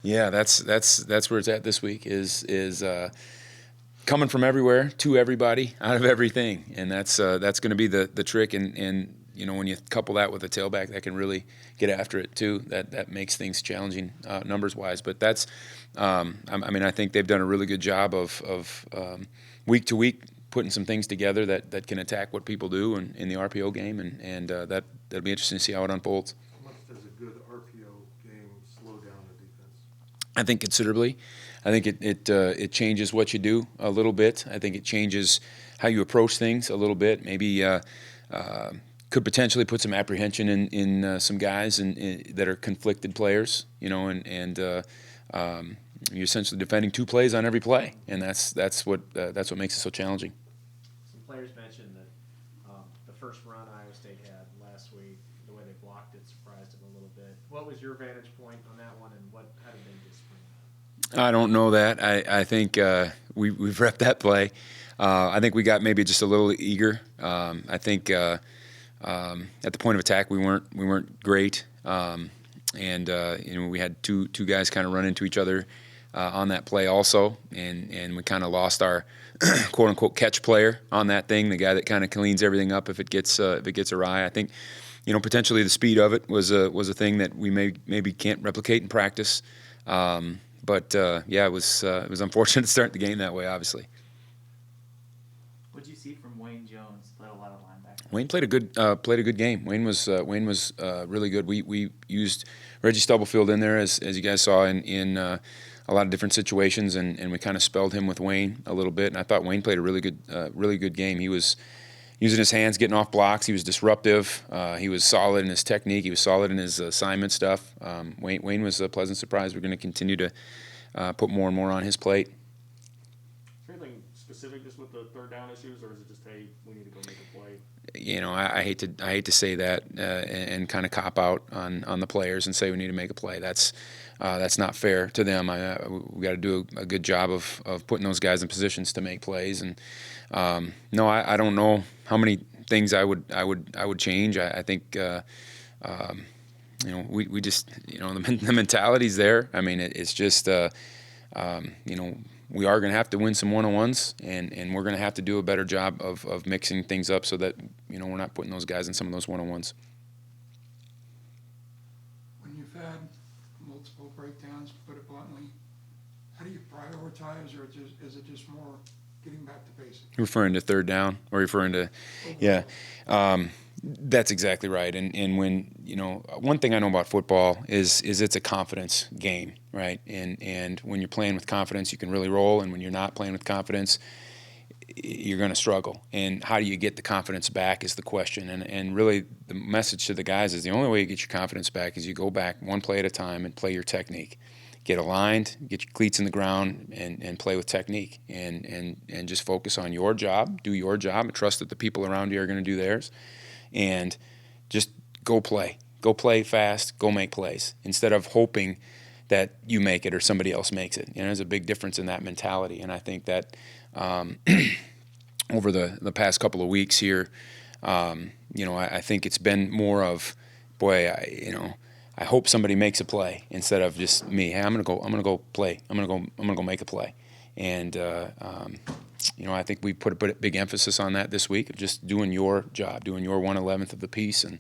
Yeah, that's where it's at this week. Is coming from everywhere to everybody, out of everything, and that's going to be the trick. And when you couple that with a tailback that can really get after it too, that makes things challenging numbers wise. But that's I think they've done a really good job of week to week putting some things together that can attack what people do in the RPO game, and that'll be interesting to see how it unfolds. How much does a good RPO game slow down the defense? I think considerably. I think it changes what you do a little bit. I think it changes how you approach things a little bit. Maybe could potentially put some apprehension in some guys that are conflicted players. You're essentially defending two plays on every play, and that's what makes it so challenging. Some players mentioned that the first run Iowa State had last week, the way they blocked it surprised them a little bit. What was your vantage point on that one, and how did they discipline that? I don't know that. I think we've repped that play. I think we got maybe just a little eager. I think at the point of attack we weren't great, and we had two guys kind of run into each other on that play also, and we kind of lost our quote unquote catch player on that thing, the guy that kind of cleans everything up if it gets awry. I think potentially the speed of it was a thing that we maybe can't replicate in practice. But it was unfortunate to start the game that way, obviously. What did you see from Wayne Jones, let a lot of linebackers? Wayne played a good game. Wayne was really good. We used Reggie Stubblefield in there as you guys saw in a lot of different situations, and we kind of spelled him with Wayne a little bit. And I thought Wayne played a really good game. He was using his hands, getting off blocks. He was disruptive. He was solid in his technique. He was solid in his assignment stuff. Wayne was a pleasant surprise. We're going to continue to put more and more on his plate. Is there anything specific just with the third down issues, or is it just, hey, we need to go make a play? I hate to say that and kind of cop out on the players and say we need to make a play. That's not fair to them. We got to do a good job of putting those guys in positions to make plays. And no, I don't know how many things I would change. I think we just the mentality's there. I mean it's just we are going to have to win some one-on-ones, and we're going to have to do a better job of mixing things up so that we're not putting those guys in some of those one-on-ones. When you've had multiple breakdowns, to put it bluntly, how do you prioritize, or is it just more getting back to basics? You're referring to third down, or referring to yeah. That's exactly right. And when one thing I know about football is it's a confidence game, right? And when you're playing with confidence, you can really roll. And when you're not playing with confidence, you're going to struggle. And how do you get the confidence back is the question. And really, the message to the guys is the only way you get your confidence back is you go back one play at a time and play your technique. Get aligned, get your cleats in the ground, and play with technique. And just focus on your job, do your job, and trust that the people around you are going to do theirs. And just go play fast, go make plays instead of hoping that you make it or somebody else makes it. There's a big difference in that mentality, and I think that over the past couple of weeks here, I think it's been more of, boy, I hope somebody makes a play instead of just me. Hey, I'm gonna go play. I'm gonna go make a play, and I think we put a big emphasis on that this week of just doing your job, doing your 1/11th of the piece, and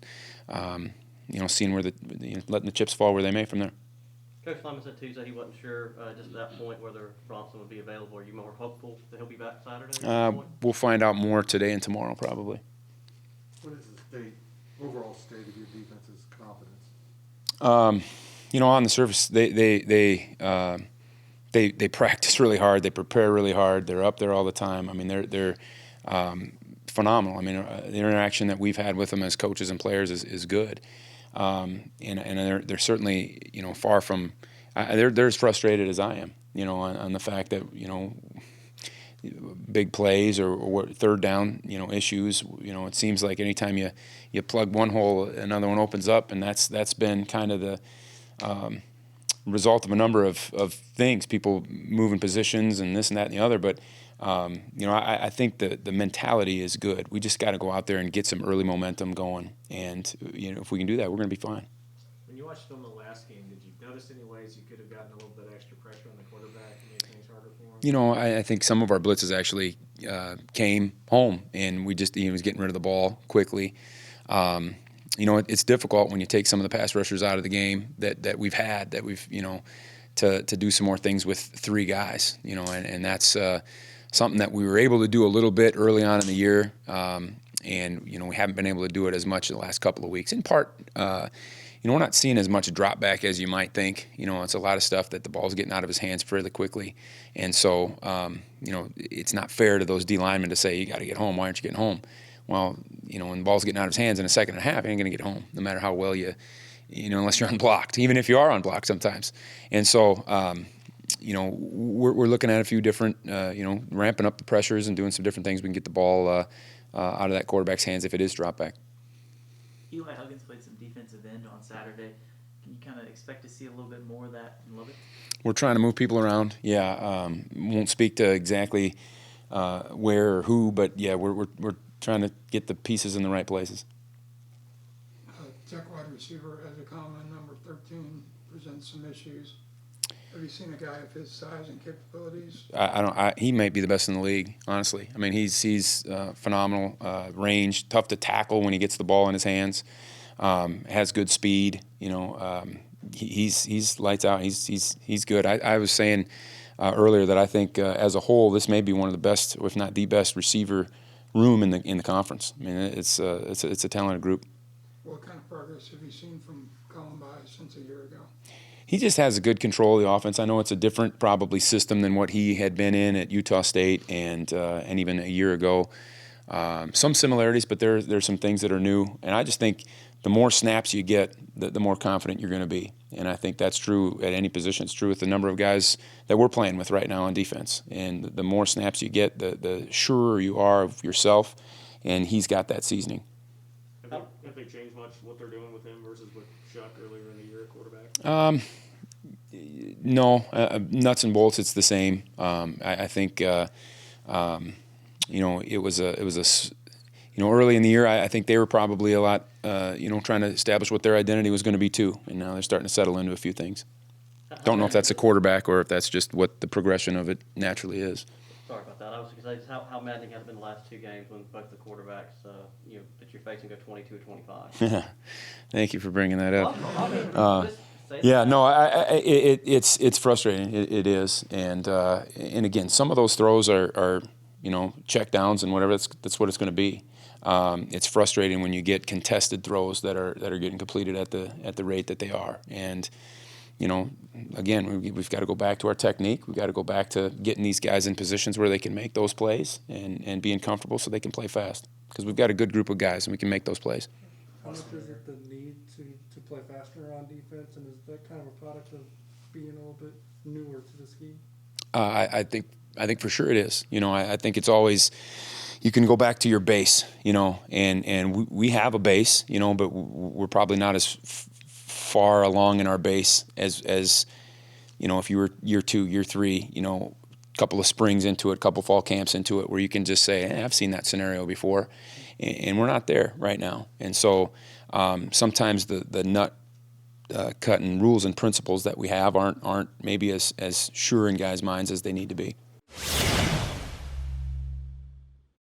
seeing where letting the chips fall where they may from there. Coach Lyman said Tuesday he wasn't sure just at that point whether Bronson would be available. Are you more hopeful that he'll be back Saturday? We'll find out more today and tomorrow probably. What is the overall state of your defense's confidence? On the surface, they practice really hard. They prepare really hard. They're up there all the time. I mean, they're phenomenal. I mean, the interaction that we've had with them as coaches and players is good. And they're certainly far from. They're as frustrated as I am. On the fact that big plays or third down issues. It seems like anytime you plug one hole, another one opens up, and that's been kind of the result of a number of things, people moving positions and this and that and the other. But I think the mentality is good. We just got to go out there and get some early momentum going, and if we can do that, we're going to be fine. When you watched film the last game, did you notice noticed any ways you could have gotten a little bit extra pressure on the quarterback and made things harder for him? You know, I think some of our blitzes actually came home, and he was getting rid of the ball quickly. You know, it's difficult when you take some of the pass rushers out of the game that we've to do some more things with 3 guys, you know, and that's something that we were able to do a little bit early on in the year, and, you know, we haven't been able to do it as much in the last couple of weeks. In part, you know, we're not seeing as much drop back as you might think. You know, it's a lot of stuff that the ball's getting out of his hands fairly quickly. And so, you know, it's not fair to those D linemen to say, you got to get home. Why aren't you getting home? Well, you know, when the ball's getting out of his hands in a second and a half, you ain't going to get home, no matter how well you know, unless you're unblocked, even if you are unblocked sometimes. And so, you know, we're looking at a few different, you know, ramping up the pressures and doing some different things. We can get the ball out of that quarterback's hands if it is drop back. Eli Huggins played some defensive end on Saturday. Can you kind of expect to see a little bit more of that in Lubbock? We're trying to move people around. Yeah, won't speak to exactly where or who, but yeah, we're trying to get the pieces in the right places. Tech wide receiver as a common number 13 presents some issues. Have you seen a guy of his size and capabilities? He might be the best in the league, honestly. I mean, he's phenomenal range, tough to tackle when he gets the ball in his hands. Has good speed. You know, he's lights out. He's good. I was saying earlier that I think as a whole, this may be one of the best, if not the best, receiver room in the conference. I mean, it's a talented group. What kind of progress have you seen from Columbine since a year ago? He just has a good control of the offense. I know it's a different probably system than what he had been in at Utah State and even a year ago. Some similarities, but there's some things that are new. And I just think the more snaps you get, the more confident you're going to be. And I think that's true at any position. It's true with the number of guys that we're playing with right now on defense. And the more snaps you get, the surer you are of yourself. And he's got that seasoning. Have they changed much what they're doing with him versus with Chuck earlier in the year at quarterback? No, nuts and bolts, it's the same. I think, you know, it was you know, early in the year, I think they were probably a lot, you know, trying to establish what their identity was going to be too. And now they're starting to settle into a few things. Don't know if that's a quarterback or if that's just what the progression of it naturally is. Sorry about that. I was going to say how maddening has been the last 2 games when both the quarterbacks, you know, that you're facing go 22-25. Thank you for bringing that up. Just Yeah, no, it's frustrating. It is, and again, some of those throws are you know, check downs and whatever. That's what it's going to be. It's frustrating when you get contested throws that are getting completed at the rate that they are, and you know, again, we've got to go back to our technique. We've got to go back to getting these guys in positions where they can make those plays and being comfortable so they can play fast. Because we've got a good group of guys and we can make those plays. How much is it the need to play faster on defense, and is that kind of a product of being a little bit newer to the scheme? I think for sure it is. You know, I think it's always, you can go back to your base, you know, and we have a base, you know, but we're probably not as far along in our base as you know, if you were year 2, year 3, you know, a couple of springs into it, a couple fall camps into it, where you can just say, I've seen that scenario before, and we're not there right now. And so sometimes the nut cutting rules and principles that we have aren't maybe as sure in guys' minds as they need to be.